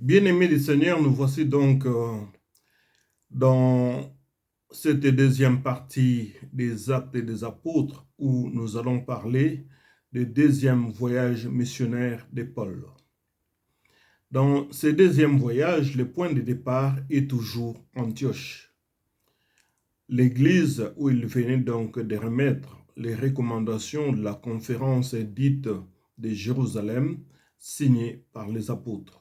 Bien-aimés du Seigneur, nous voici donc dans cette deuxième partie des Actes et des Apôtres où nous allons parler du deuxième voyage missionnaire de Paul. Dans ce deuxième voyage, le point de départ est toujours Antioche, l'église où il venait donc de remettre les recommandations de la conférence dite de Jérusalem signée par les apôtres.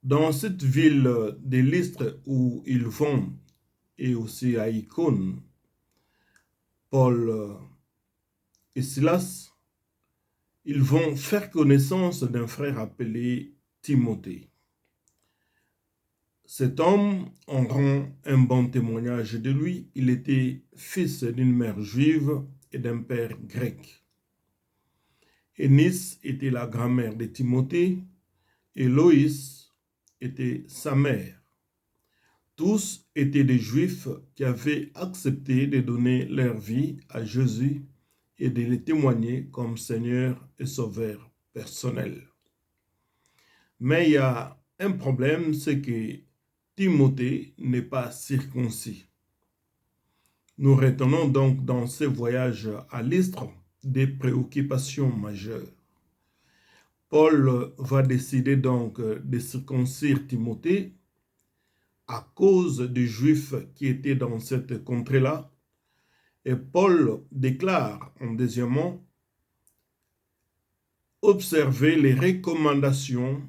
Dans cette ville de Lystre où ils vont et aussi à Icône, Paul et Silas, ils vont faire connaissance d'un frère appelé Timothée. Cet homme, on rend un bon témoignage de lui. Il était fils d'une mère juive et d'un père grec. Eunice était la grand-mère de Timothée et Loïs était sa mère. Tous étaient des Juifs qui avaient accepté de donner leur vie à Jésus et de le témoigner comme Seigneur et Sauveur personnel. Mais il y a un problème, c'est que Timothée n'est pas circoncis. Nous retenons donc dans ce voyage à Lystre des préoccupations majeures. Paul va décider donc de circoncire Timothée à cause des Juifs qui étaient dans cette contrée-là. Et Paul déclare en deuxièmement observer les recommandations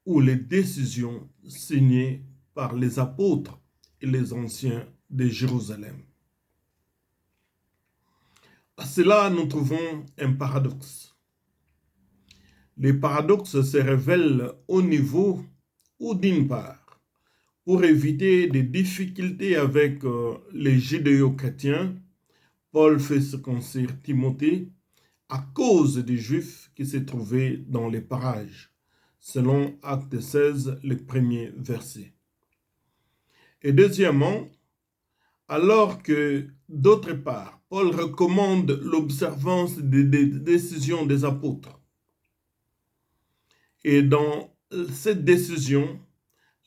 ou les décisions signées par les apôtres et les anciens de Jérusalem. À cela, nous trouvons un paradoxe. Les paradoxes se révèlent au niveau où, d'une part, pour éviter des difficultés avec les judéo-chrétiens, Paul fait circoncire Timothée à cause des Juifs qui se trouvaient dans les parages, selon Acte 16, le premier verset. Et deuxièmement, alors que d'autre part, Paul recommande l'observance des décisions des apôtres. Et dans cette décision,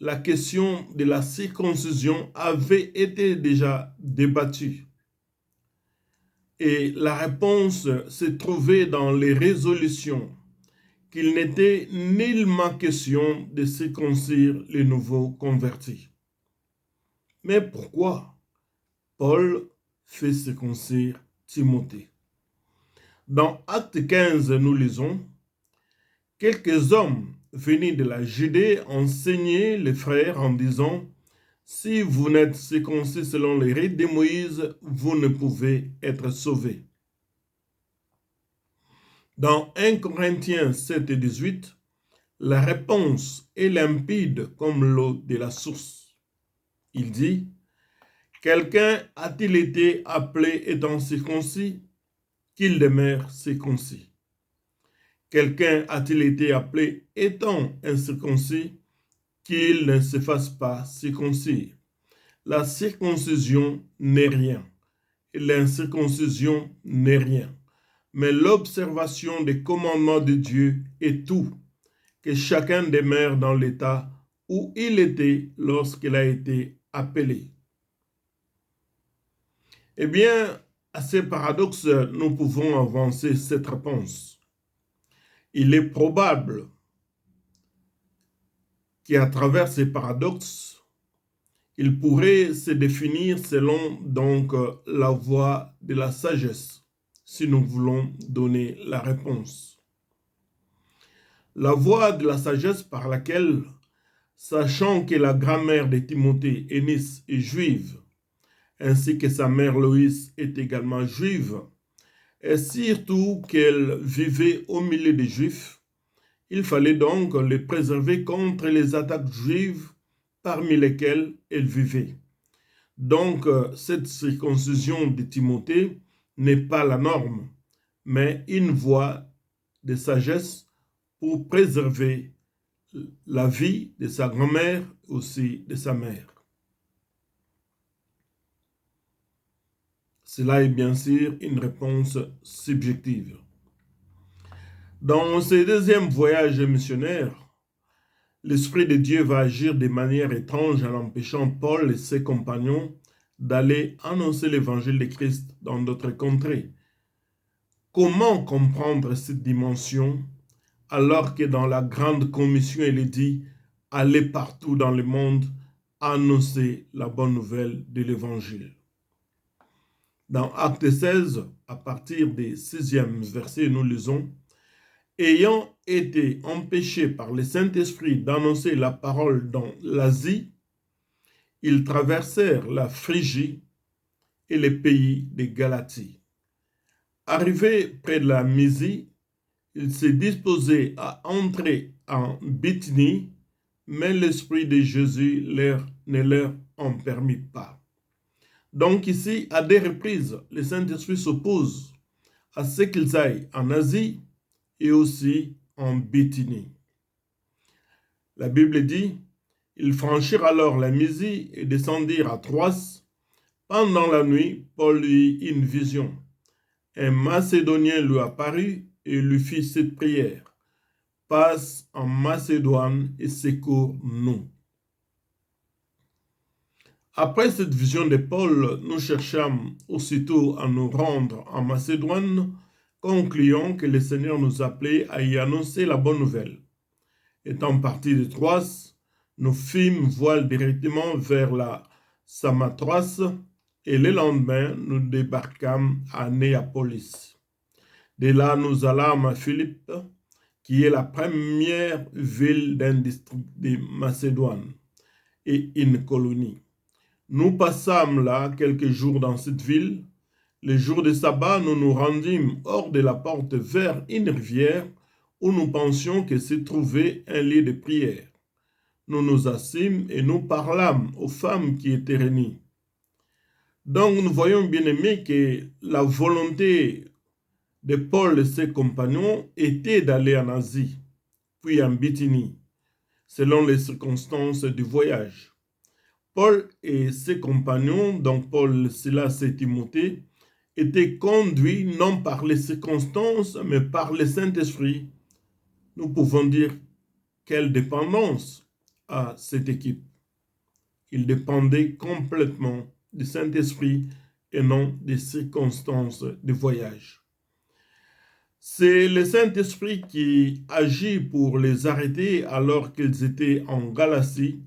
la question de la circoncision avait été déjà débattue. Et la réponse se trouvait dans les résolutions qu'il n'était nullement question de circoncire les nouveaux convertis. Mais pourquoi Paul fait circoncire Timothée? Dans Acte 15, nous lisons « Quelques hommes venus de la Judée enseignaient les frères en disant « Si vous n'êtes circoncis selon les rites de Moïse, vous ne pouvez être sauvés. » Dans 1 Corinthiens 7 et 18, la réponse est limpide comme l'eau de la source. Il dit « Quelqu'un a-t-il été appelé étant circoncis? Qu'il demeure circoncis. Quelqu'un a-t-il été appelé étant incirconcis? Qu'il ne se fasse pas circoncire. La circoncision n'est rien, et l'incirconcision n'est rien. Mais l'observation des commandements de Dieu est tout, que chacun demeure dans l'état où il était lorsqu'il a été appelé. » Eh bien, à ces paradoxes, nous pouvons avancer cette réponse. Il est probable qu'à travers ces paradoxes, il pourrait se définir selon donc la voie de la sagesse, si nous voulons donner la réponse. La voie de la sagesse par laquelle, sachant que la grand-mère de Timothée, Eunice, est juive, ainsi que sa mère Loïs est également juive, et surtout qu'elle vivait au milieu des Juifs, il fallait donc les préserver contre les attaques juives parmi lesquelles elle vivait. Donc, cette circoncision de Timothée n'est pas la norme, mais une voie de sagesse pour préserver la vie de sa grand-mère, aussi de sa mère. Cela est bien sûr une réponse subjective. Dans ce deuxième voyage missionnaire, l'Esprit de Dieu va agir de manière étrange en empêchant Paul et ses compagnons d'aller annoncer l'évangile de Christ dans d'autres contrées. Comment comprendre cette dimension alors que dans la grande commission, il est dit « Allez partout dans le monde, annoncer la bonne nouvelle de l'évangile ». Dans Acte 16, à partir du 6e verset, nous lisons « Ayant été empêchés par le Saint-Esprit d'annoncer la parole dans l'Asie, ils traversèrent la Phrygie et les pays de Galatie. Arrivés près de la Mysie, ils se disposaient à entrer en Bithynie, mais l'Esprit de Jésus ne leur en permit pas. » Donc ici, à des reprises, le Saint-Esprit s'oppose à ce qu'ils aillent en Asie et aussi en Bithynie. La Bible dit, ils franchirent alors la Mysie et descendirent à Troas. Pendant la nuit, Paul eut une vision. Un Macédonien lui apparut et lui fit cette prière. Passe en Macédoine et secours-nous. Après cette vision de Paul, nous cherchâmes aussitôt à nous rendre en Macédoine, concluant que le Seigneur nous appelait à y annoncer la bonne nouvelle. Étant partis de Troas, nous fîmes voile directement vers la Samothrace et le lendemain, nous débarquâmes à Néapolis. De là, nous allâmes à Philippe, qui est la première ville d'un district de Macédoine et une colonie. Nous passâmes là quelques jours dans cette ville. Les jours de sabbat, nous nous rendîmes hors de la porte vers une rivière où nous pensions que se trouvait un lieu de prière. Nous nous assîmes et nous parlâmes aux femmes qui étaient réunies. Donc nous voyons bien aimés que la volonté de Paul et ses compagnons était d'aller en Asie, puis en Bithynie, selon les circonstances du voyage. Paul et ses compagnons, donc Paul, Silas et Timothée, étaient conduits non par les circonstances, mais par le Saint-Esprit. Nous pouvons dire quelle dépendance à cette équipe. Ils dépendaient complètement du Saint-Esprit et non des circonstances de voyage. C'est le Saint-Esprit qui agit pour les arrêter alors qu'ils étaient en Galatie.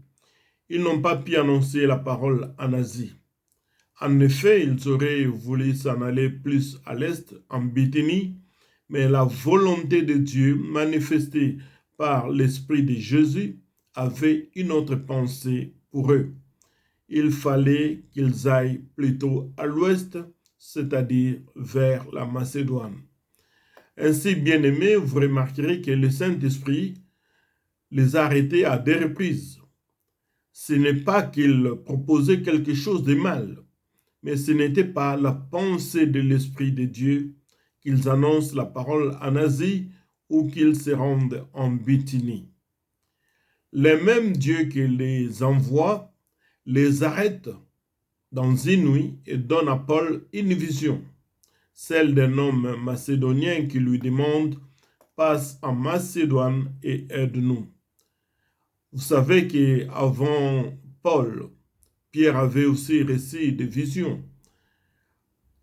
Ils n'ont pas pu annoncer la parole en Asie. En effet, ils auraient voulu s'en aller plus à l'est, en Bithynie, mais la volonté de Dieu, manifestée par l'Esprit de Jésus, avait une autre pensée pour eux. Il fallait qu'ils aillent plutôt à l'ouest, c'est-à-dire vers la Macédoine. Ainsi, bien-aimés, vous remarquerez que le Saint-Esprit les a arrêtés à des reprises. Ce n'est pas qu'il proposait quelque chose de mal, mais ce n'était pas la pensée de l'Esprit de Dieu qu'ils annoncent la parole en Asie ou qu'ils se rendent en Bithynie. Le même Dieu qui les envoie les arrête dans une nuit et donne à Paul une vision, celle d'un homme macédonien qui lui demande « Passe en Macédoine et aide-nous ». Vous savez qu'avant Paul, Pierre avait aussi reçu des visions.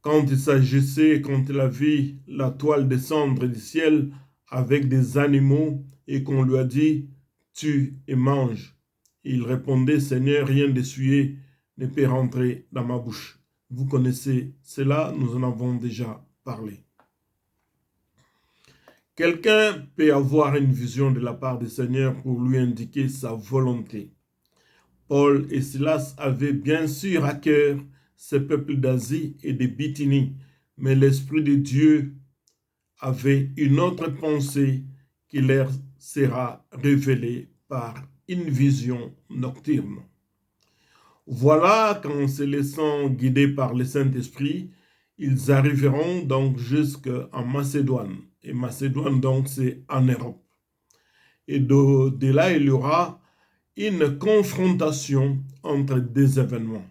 Quand il a vu la toile descendre du ciel avec des animaux et qu'on lui a dit « Tue et mange », il répondait « Seigneur, rien d'essuyé ne peut rentrer dans ma bouche ». Vous connaissez cela, nous en avons déjà parlé. Quelqu'un peut avoir une vision de la part du Seigneur pour lui indiquer sa volonté. Paul et Silas avaient bien sûr à cœur ces peuples d'Asie et de Bithynie, mais l'Esprit de Dieu avait une autre pensée qui leur sera révélée par une vision nocturne. Voilà qu'en se laissant guider par le Saint-Esprit, ils arriveront donc jusqu'en Macédoine. Et Macédoine, donc, c'est en Europe. Et de là, il y aura une confrontation entre deux événements.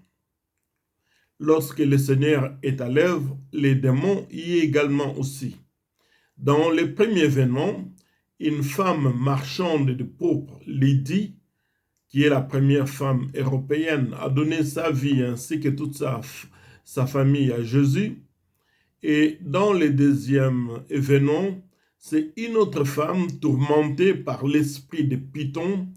Lorsque le Seigneur est à l'œuvre, les démons y est également aussi. Dans le premier événement, une femme marchande de pourpre, Lydie, qui est la première femme européenne à donner sa vie ainsi que toute sa famille à Jésus. Et dans le deuxième événement, c'est une autre femme tourmentée par l'esprit de Python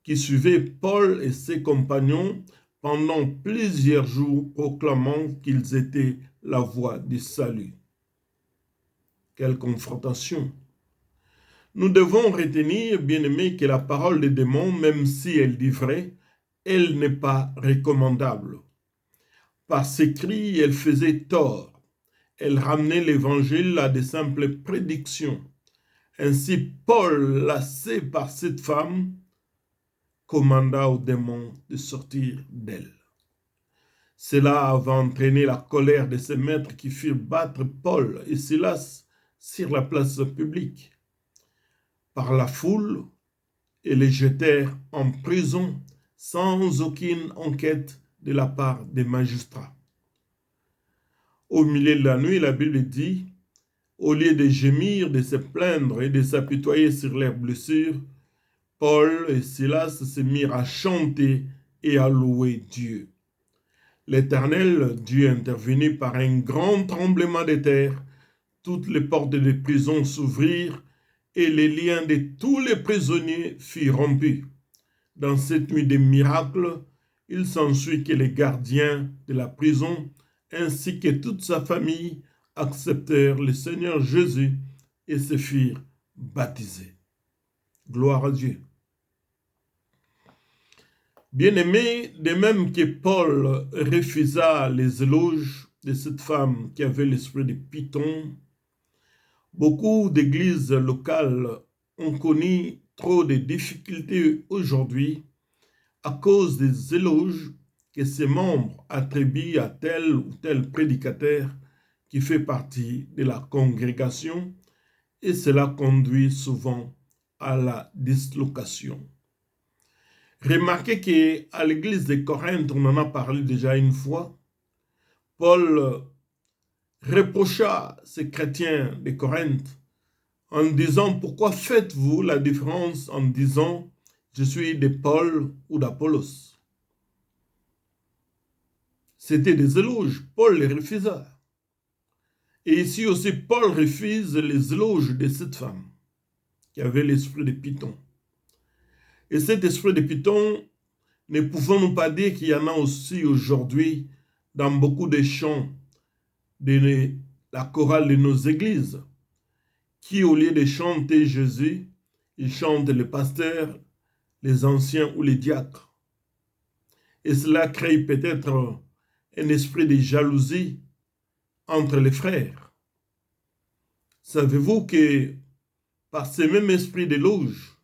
qui suivait Paul et ses compagnons pendant plusieurs jours, proclamant qu'ils étaient la voie du salut. Quelle confrontation! Nous devons retenir, bien-aimés, que la parole des démons, même si elle dit vrai, elle n'est pas recommandable. Par ses cris, elle faisait tort. Elle ramenait l'évangile à de simples prédictions. Ainsi, Paul, lassé par cette femme, commanda aux démons de sortir d'elle. Cela avait entraîné la colère de ses maîtres qui firent battre Paul et Silas sur la place publique par la foule et les jetèrent en prison sans aucune enquête de la part des magistrats. Au milieu de la nuit, la Bible dit, au lieu de gémir, de se plaindre et de s'apitoyer sur leurs blessures, Paul et Silas se mirent à chanter et à louer Dieu. L'Éternel, Dieu intervenit par un grand tremblement de terre. Toutes les portes de prison s'ouvrirent et les liens de tous les prisonniers furent rompus. Dans cette nuit de miracles, il s'ensuit que les gardiens de la prison ainsi que toute sa famille acceptèrent le Seigneur Jésus et se firent baptiser. Gloire à Dieu. Bien-aimé, de même que Paul refusa les éloges de cette femme qui avait l'esprit de Python, beaucoup d'églises locales ont connu trop de difficultés aujourd'hui à cause des éloges que ses membres attribuent à tel ou tel prédicateur qui fait partie de la congrégation, et cela conduit souvent à la dislocation. Remarquez qu'à l'église de Corinthe, on en a parlé déjà une fois, Paul reprocha ces chrétiens de Corinthe en disant « Pourquoi faites-vous la différence en disant « Je suis de Paul ou d'Apollos » ?» C'était des éloges, Paul les refusa. Et ici aussi, Paul refuse les éloges de cette femme qui avait l'esprit de Python. Et cet esprit de Python, ne pouvons-nous pas dire qu'il y en a aussi aujourd'hui dans beaucoup de chants de la chorale de nos églises, qui au lieu de chanter Jésus, ils chantent le pasteur, les anciens ou les diacres. Et cela crée peut-être un esprit de jalousie entre les frères. Savez-vous que par ce même esprit d'éloge,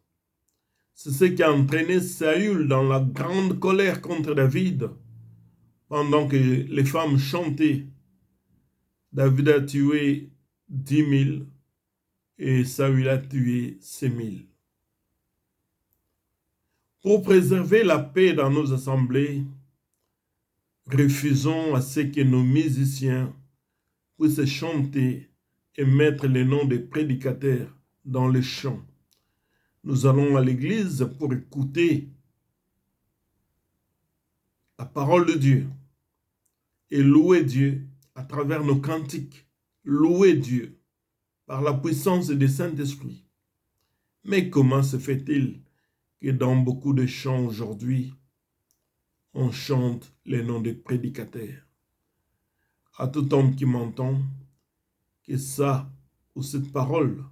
c'est ce qui a entraîné Saül dans la grande colère contre David, pendant que les femmes chantaient. David a tué 10 000 et Saül a tué 5 000. Pour préserver la paix dans nos assemblées, refusons à ce que nos musiciens puissent chanter et mettre les noms des prédicateurs dans les chants. Nous allons à l'église pour écouter la parole de Dieu et louer Dieu à travers nos cantiques, louer Dieu par la puissance du Saint-Esprit. Mais comment se fait-il que dans beaucoup de chants aujourd'hui, on chante les noms des prédicateurs? À tout homme qui m'entend, que ça ou cette parole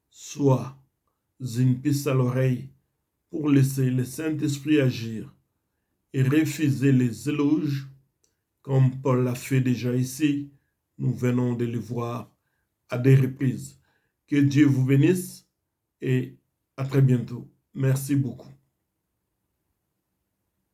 soit une piste à l'oreille pour laisser le Saint-Esprit agir et refuser les éloges, comme Paul l'a fait déjà ici. Nous venons de le voir à des reprises. Que Dieu vous bénisse et à très bientôt. Merci beaucoup.